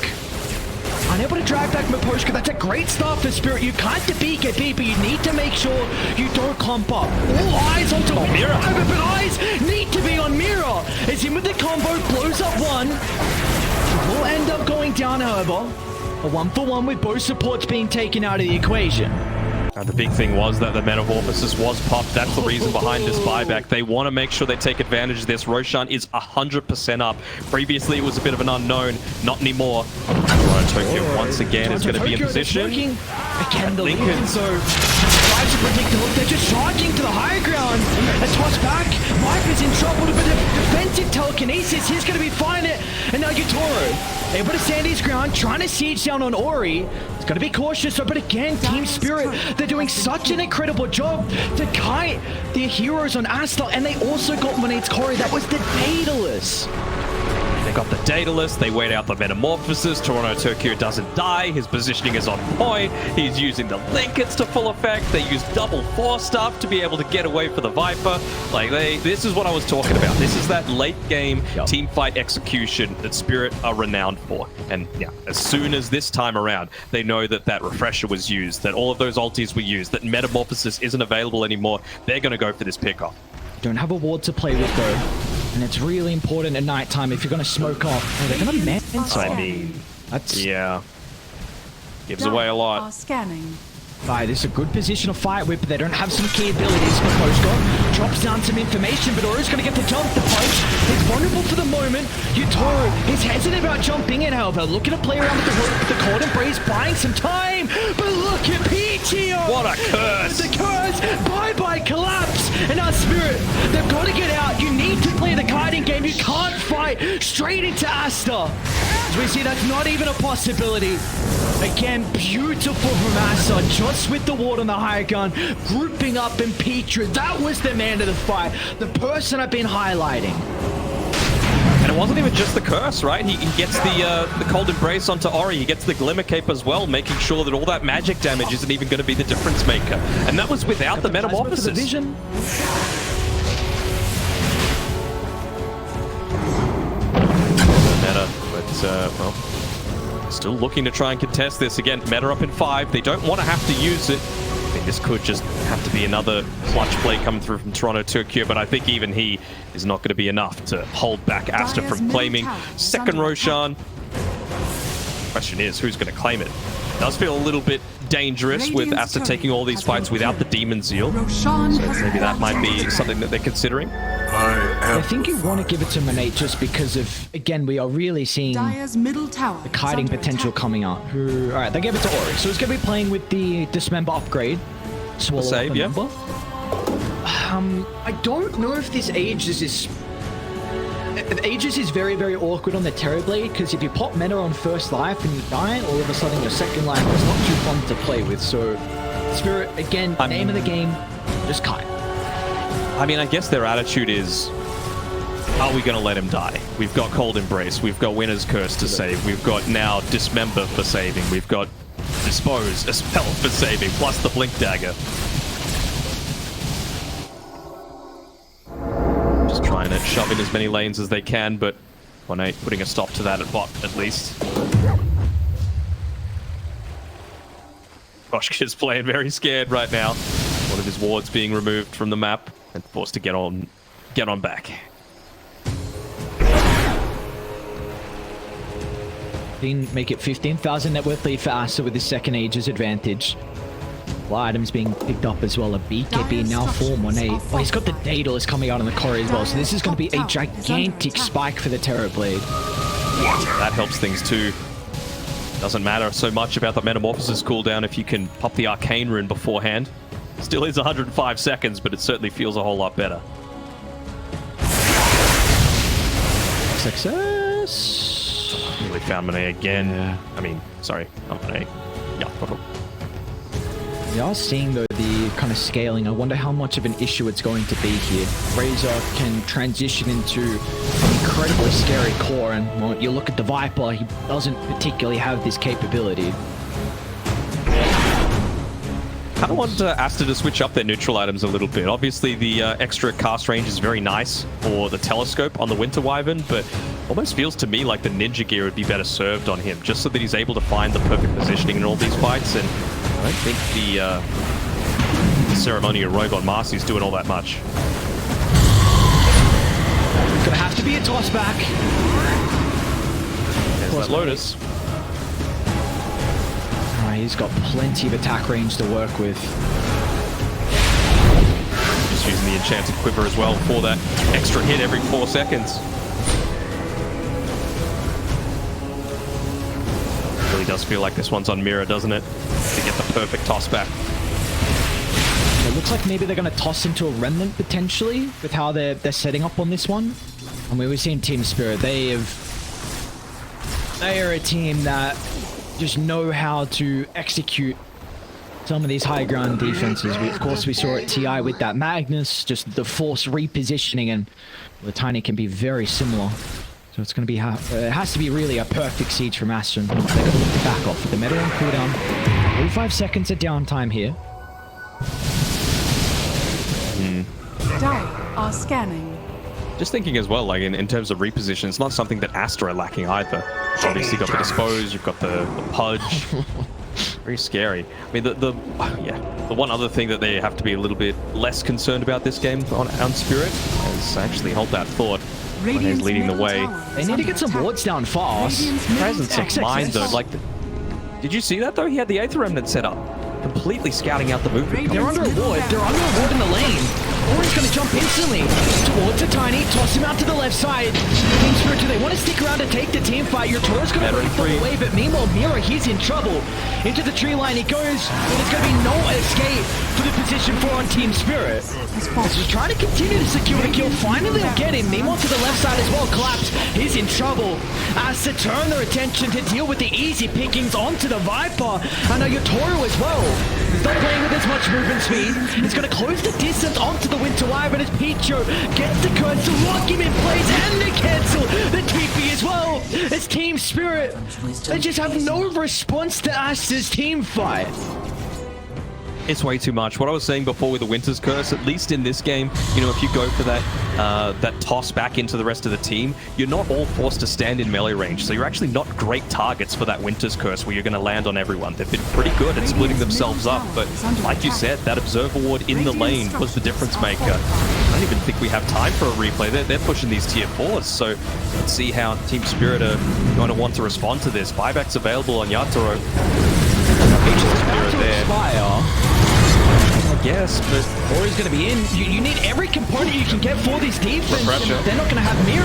Unable to drag back Miposhka. That's a great start for Spirit. You can't defeat KP, but you need to make sure you don't clump up. All eyes onto Mira. But eyes need to be on Mira. As him with the combo blows up one. Will end up going down, however. A 1-for-1 with both supports being taken out of the equation. The big thing was that the Metamorphosis was popped. That's the reason behind this buyback. They want to make sure they take advantage of this. Roshan is 100% up. Previously, it was a bit of an unknown. Not anymore. Tokyo once again is going to be in position. Again, the Lincoln, so tries to predict the look. They're just charging to the high ground. A toss back. Viper's in trouble with a defensive telekinesis. He's going to be fine. And now Yatoro able to stand his ground, trying to siege down on Ori. He's got to be cautious, but again, Team Spirit, they're doing such an incredible job to kite their heroes on Aster, and they also got Monade's Corey. That was the Daedalus. They got the Daedalus, they wait out the Metamorphosis, Toronto Tokyo doesn't die, his positioning is on point, he's using the Linkets to full effect, they use double 4 stuff to be able to get away for the Viper. Like, this is what I was talking about. This is that late game team fight execution that Spirit are renowned for. And yeah, as soon as this time around, they know that that refresher was used, that all of those ultis were used, that Metamorphosis isn't available anymore, they're going to go for this pickoff. Don't have a ward to play with though. And it's really important at nighttime if you're going to smoke off. Oh, they're going to man. I mean, that's... yeah. Gives away a lot. Scanning. Right, this is a good position to fight with, but they don't have some key abilities. Miposhka drops down some information, but Ori's going to get the jump. The Pudge is vulnerable for the moment. Yatoro is hesitant about jumping in, however, looking to play around with the hook. The cold embrace, buying some time. But look at PGL. What a curse. The curse. Bye-bye collapse. And our Spirit, they've got to get out. You need to play the kiting game. You can't fight straight into Aster. As we see, that's not even a possibility. Again, beautiful from Aster, just with the ward on the high ground, grouping up in Petra. That was the man of the fight, the person I've been highlighting. And it wasn't even just the curse, right? He gets the cold embrace onto Ori, he gets the glimmer cape as well, making sure that all that magic damage isn't even going to be the difference maker. And that was without the Metamorphosis. The vision. Meta, but well, still looking to try and contest this again. Meta up in 5. They don't want to have to use it. I think this could just have to be another clutch play coming through from Toronto Tokyo, but I think even he is not going to be enough to hold back Aster from claiming second Roshan. Question is, who's going to claim it? It does feel a little bit dangerous with Aster taking all these fights without the Demon Zeal. So maybe that might be something that they're considering. I think you want to give it to Monet just because of, again, we are really seeing the kiting potential coming up. Alright, they gave it to Ori. So he's going to be playing with the Dismember upgrade. Swallow save, yeah. I don't know if this Aegis is... Aegis is very, very awkward on the Terrorblade, because if you pop Meta on first life and you die, all of a sudden your second life is not too fun to play with. So, Spirit, again, name of the game, just kite. I mean, I guess their attitude is, are we going to let him die? We've got Cold Embrace, we've got Winner's Curse to save, we've got now Dismember for saving, we've got Dispose as well for saving, plus the Blink Dagger. Just trying to shove in as many lanes as they can, but 1-8 putting a stop to that at bot, at least. Koshka's playing very scared right now. One of his wards being removed from the map and forced to get on back. Didn't make it 15,000 net worth lead for Aster with his second Aegis advantage. Well, items being picked up as well. A BKB now form 1-8. Oh, he's got the Daedalus coming out on the core as well. So this is going to be a gigantic spike for the Terrorblade. That helps things too. Doesn't matter so much about the Metamorphosis cooldown if you can pop the Arcane Rune beforehand. Still is 105 seconds, but it certainly feels a whole lot better. Success. Really found Monet again. Yeah. I mean, sorry, not Monet. Yeah. We are seeing though the kind of scaling. I wonder how much of an issue it's going to be here. Razor can transition into an incredibly scary core, and well, you look at the Viper, he doesn't particularly have this capability. kind of want Aster to switch up their neutral items a little bit. Obviously, the extra cast range is very nice for the telescope on the Winter Wyvern, but almost feels to me like the ninja gear would be better served on him, just so that he's able to find the perfect positioning in all these fights. And I don't think the ceremonial rogue on Marci is doing all that much. Gonna have to be a toss back. There's that Lotus. He's got plenty of attack range to work with. Just using the enchanted quiver as well for that extra hit every 4 seconds. Really does feel like this one's on mirror, doesn't it? To get the perfect toss back. It looks like maybe they're going to toss into a remnant potentially with how they're setting up on this one. I mean, we've seen TSpirit. They are a team that just know how to execute some of these high ground defenses. Of course, we saw it TI with that Magnus, just the force repositioning, and the Tiny can be very similar. So it's going to be, it has to be really a perfect siege from Aster. They're going to look to back off with the meta on cooldown. 45 seconds of downtime here. Dire are scanning. Just thinking as well, like in terms of reposition, it's not something that Aster are lacking either. Obviously, you've got the Dispose, you've got the Pudge. Very scary. I mean, the one other thing that they have to be a little bit less concerned about this game on Spirit is actually hold that thought when he's leading the way. They need to get some wards down fast. Presence of mind, though. Like, did you see that though? He had the Aether Remnant set up, completely scouting out the movement. They're under a ward. They're under a ward in the lane. Ori's going to jump instantly towards the Tiny, toss him out to the left side. TSpirit, do they want to stick around to take the team fight? Yatoro's going to break from the way, but meanwhile, Mira, he's in trouble. Into the tree line he goes, but there's going to be no escape for the position 4 on TSpirit. He's trying to continue to secure the kill. Finally, they'll get him. Meanwhile, to the left side as well, Collapse. He's in trouble. As to turn their attention to deal with the easy pickings onto the Viper. And now Yatoro as well. He's not playing with as much movement speed. He's going to close the distance onto the Winter Wyvern as Pichu gets the curse to lock him in place and they cancel the TP as well. As TSpirit, they just have no response to Aster's team fight. It's way too much. What I was saying before with the Winter's Curse, at least in this game, you know, if you go for that that toss back into the rest of the team, you're not all forced to stand in melee range. So you're actually not great targets for that Winter's Curse where you're going to land on everyone. They've been pretty good at splitting themselves up, but like you said, that Observer Ward in the lane was the difference maker. I don't even think we have time for a replay. They're pushing these tier 4s, so let's see how TSpirit are going to want to respond to this. Buyback's available on Yatoro. Yes, but Ori's going to be in. You need every component you can get for this defense. They're not going to have Mira.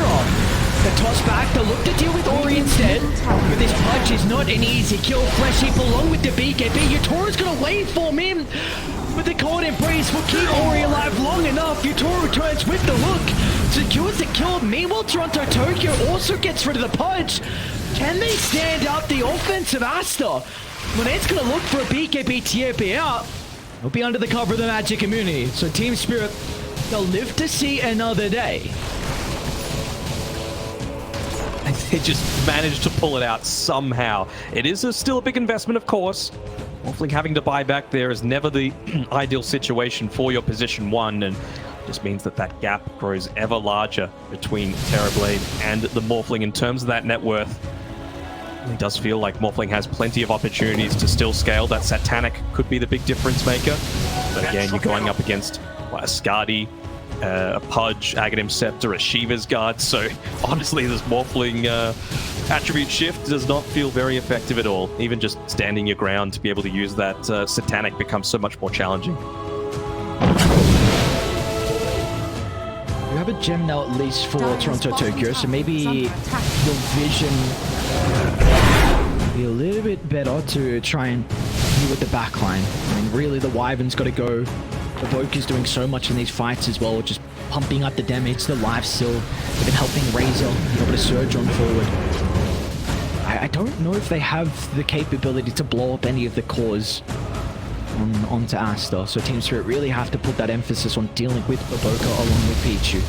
The toss back, they'll look to deal with Ori instead. But this Pudge is not an easy kill. Flesh Heap along with the BKB. Yatoro's going to wait for him. But the Cold Embrace will keep Ori alive long enough. Yatoro returns with the hook. Secures the kill. Meanwhile, Toronto Tokyo also gets rid of the Pudge. Can they stand out the offense of Aster? When it's going to look for a BKB TP out, it'll be under the cover of the Magic Immunity. So TSpirit, they'll live to see another day. And they just managed to pull it out somehow. It is still a big investment, of course. Morphling having to buy back there is never the ideal situation for your position 1, and just means that that gap grows ever larger between Terrorblade and the Morphling in terms of that net worth. It does feel like Morphling has plenty of opportunities to still scale. That Satanic could be the big difference maker. But again, you're going up against a Skadi, a Pudge, Aghanim Scepter, a Shiva's Guard. So honestly, this Morphling attribute shift does not feel very effective at all. Even just standing your ground to be able to use that Satanic becomes so much more challenging. You have a gem now at least for Toronto Tokyo, so maybe your vision will be a little bit better to try and deal with the backline. I mean, really, the Wyvern's got to go. The Evoker's doing so much in these fights as well, just pumping up the damage, the life steal. They've been helping Razor be able to surge on forward. I don't know if they have the capability to blow up any of the cores onto Aster, so TSpirit really have to put that emphasis on dealing with Baboka along with Pichu.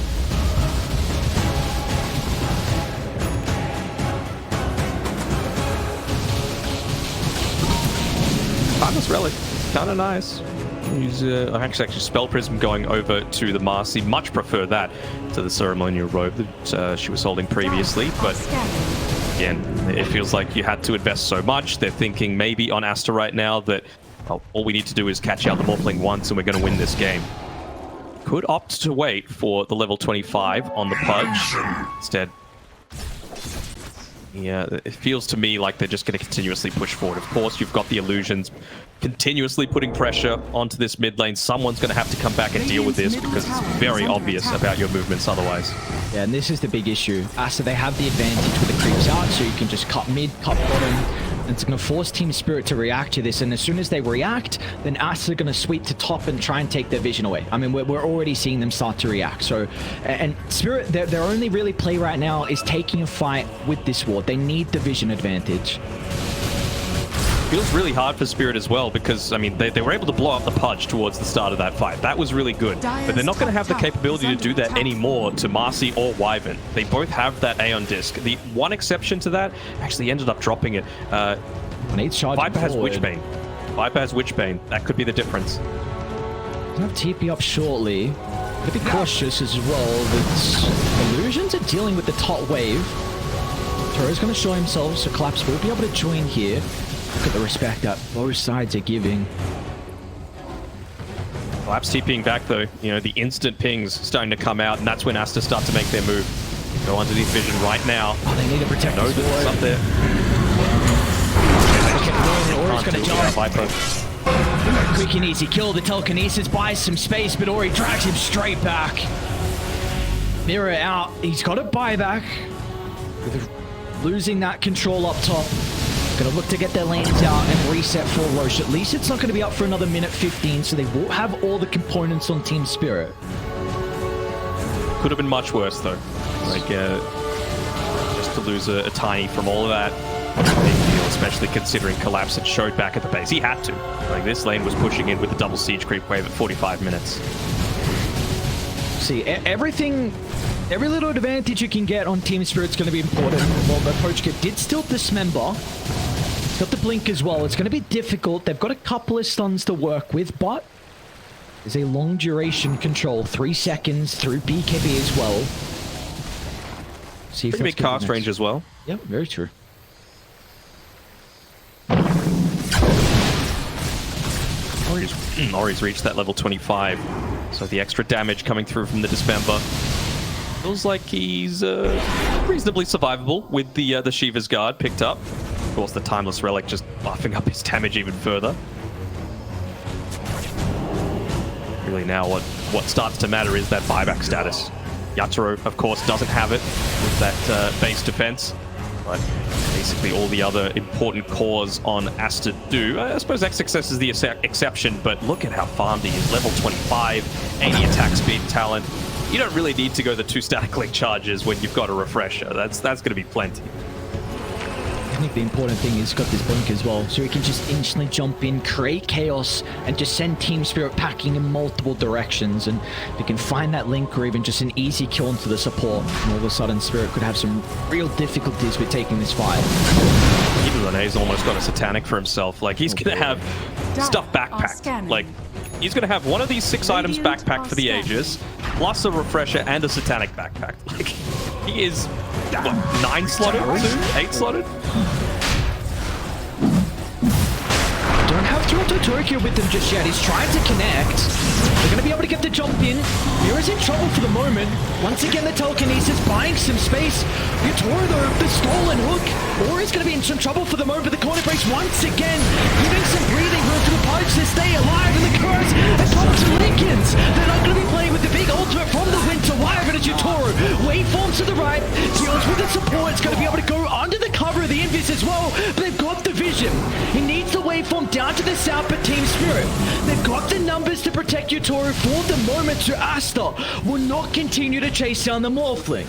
Timeless Relic, kinda nice. Use actually Spell Prism going over to the Marci. Much prefer that to the ceremonial robe that she was holding previously. But again, it feels like you had to invest so much. They're thinking maybe on Aster right now that all we need to do is catch out the Morphling once and we're going to win this game. Could opt to wait for the level 25 on the Pudge. Instead, yeah, it feels to me like they're just going to continuously push forward. Of course, you've got the illusions continuously putting pressure onto this mid lane. Someone's going to have to come back and deal with this because it's very obvious about your movements otherwise. Yeah, and this is the big issue. Aster, they have the advantage with the creeps out, so you can just cut mid, cut bottom. And it's going to force TSpirit to react to this. And as soon as they react, then Aster are going to sweep to top and try and take their vision away. I mean, we're already seeing them start to react. So, and Spirit, their only really play right now is taking a fight with this ward. They need the vision advantage. Feels really hard for Spirit as well because, I mean, they were able to blow up the Pudge towards the start of that fight. That was really good. But they're not going to have the capability to do that anymore to Marci or Wyvern. They both have that Aeon Disc. The one exception to that actually ended up dropping it. Viper has Witchbane. Viper has Witchbane. That could be the difference. He'll have TP up shortly. Gotta be cautious as well. The illusions are dealing with the top wave. Toro's going to show himself, so Collapse will be able to join here. Look at the respect that both sides are giving. Collapse TPing back though. You know, the instant pings starting to come out, and that's when Aster start to make their move. Go underneath vision right now. Oh, they need to protect know this that it's up there. Ori's going to jump. Quick and easy kill. The telekinesis buys some space, but Ori drags him straight back. Mirror out. He's got a buyback. Losing that control up top. Gonna look to get their lanes out and reset for Roche. At least it's not gonna be up for another minute 15, so they will have all the components on TSpirit. Could have been much worse though. Like, just to lose a tiny from all of that. Big deal, especially considering Collapse had showed back at the base. He had to. Like, this lane was pushing in with the double siege creep wave at 45 minutes. See, every little advantage you can get on TSpirit's going to be important. Well, the Approach Kit did still dismember. Got the blink as well. It's going to be difficult. They've got a couple of stuns to work with, but there's a long duration control. 3 seconds through BKB as well. See if pretty big cast range as well. Yep, very true. Ori's reached that level 25, so the extra damage coming through from the Dismember feels like he's reasonably survivable with the Shiva's Guard picked up. Of course, the Timeless Relic just buffing up his damage even further. Really now what starts to matter is that buyback status. Yatoro, of course, doesn't have it with that base defense, but basically all the other important cores on Aster do. I suppose XXS is the exception, but look at how farmed he is. Level 25, 80 attack speed talent. You don't really need to go the 2 static link charges when you've got a refresher. That's going to be plenty. I think the important thing is he's got this blink as well, so he can just instantly jump in, create chaos, and just send TSpirit packing in multiple directions. And if he can find that link or even just an easy kill into the support, and all of a sudden Spirit could have some real difficulties with taking this fight. Even Renee's almost got a Satanic for himself. Like, he's going to have stuff backpacked. Like, he's going to have one of these 6 items backpacked for the Aegis, plus a refresher and a Satanic backpack. Like, he is, what, 9 slotted? 8 slotted? Don't have Toronto Tokyo with them just yet. He's trying to connect. They're going to be able to get the jump in. Mira's in trouble for the moment. Once again, the telekinesis buying some space. Yatoro, though, the stolen hook. Ori's going to be in some trouble for the moment, but the corner breaks once again, giving some breathing room to the Pudge to stay alive. And the curse has come to Lincolns. They're not going to be playing with the big ultimate from the Winter Wyvern and Yatoro. Waveforms to the right. Deals with the support. It's going to be able to go under the cover of the Invis as well. But they've got the vision. He needs the waveform down to the south, but TSpirit, they've got the numbers to protect Yatoro for the moment, so Aster will not continue to chase down the Morphling.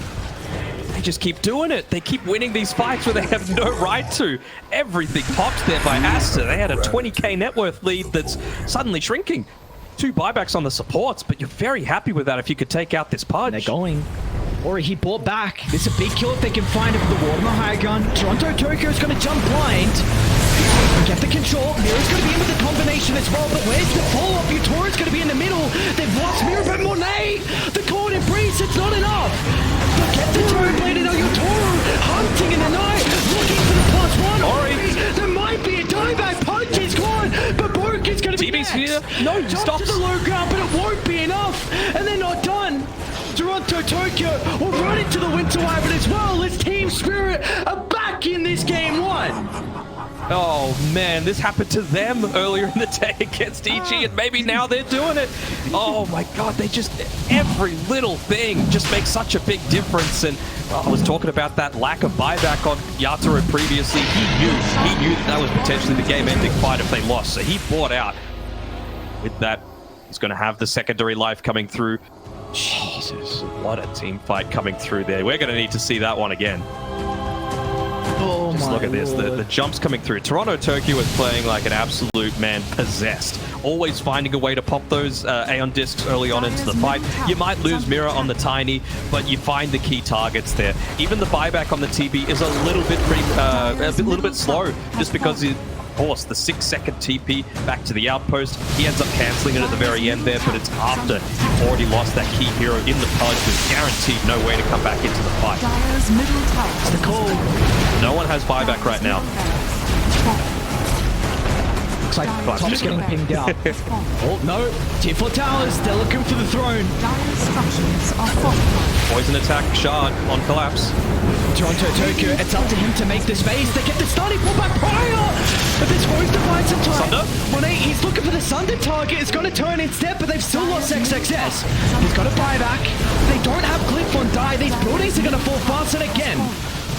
They just keep doing it. They keep winning these fights where they have no right to. Everything popped there by Aster. They had a 20k net worth lead that's suddenly shrinking. 2 buybacks on the supports, but you're very happy with that if you could take out this Pudge. They're going. Ori, he bought back. There's a big kill if they can find it with the ward on the high gun. Toronto Tokyo is going to jump blind. Get the control. Mira's going to be in with the combination as well, but where's the follow-up? Yatoro's going to be in the middle. They've lost Mira, but Monet, the cord and breeze, it's not enough. But get the turret blade and now Yatoro hunting in the night, looking for the +1. Ori. There might be a dieback. Pudge is gone, but Bork is going to be TB's next. here. No, jump Stops. to the low ground, but it won't be enough. And they're not done. Toronto, Tokyo will run into the Winter Wyvern as well as TSpirit are back in this game 1. Oh man, this happened to them earlier in the day against EG, and maybe now they're doing it. Oh my god, they just, every little thing just makes such a big difference. And I was talking about that lack of buyback on Yatoro previously. He knew that was potentially the game-ending fight if they lost, so he bought out. With that, he's going to have the secondary life coming through. Jesus, what a team fight coming through there. We're going to need to see that one again. Oh Just my look at this, lord. the jumps coming through. Toronto Tokyo is playing like an absolute man possessed. Always finding a way to pop those Aeon discs early on into the fight. You might lose Mira on the Tiny, but you find the key targets there. Even the buyback on the TP is a little bit slow, just because of course, the 6-second TP back to the outpost. He ends up cancelling it at the very end there, but it's after you've already lost that key hero in the Pudge with guaranteed no way to come back into the fight. Dire's middle tower. The call. No one has buyback right now. Looks like Pudge. Top's getting pinged out. Oh no, T4 Towers, they're looking for the throne. Dire's structures are fortified. Poison attack, Shard on collapse. Toronto, Tokyo, it's up to him to make the space. They get the starting pull back prior, but this supposed to find some time. Sunder? Monet, he's looking for the Sunder target. It's going to turn instead, but they've still lost XXS. He's got a buyback. They don't have Glyph on die. These buildings are going to fall fast, and again,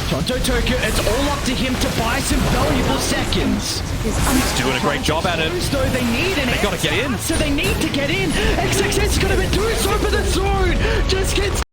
Toronto, Tokyo, it's all up to him to buy some valuable seconds. He's doing a great job at it. So they need an They gotta get in. So they need to get in. XXS is going to be too slow, but the throne just gets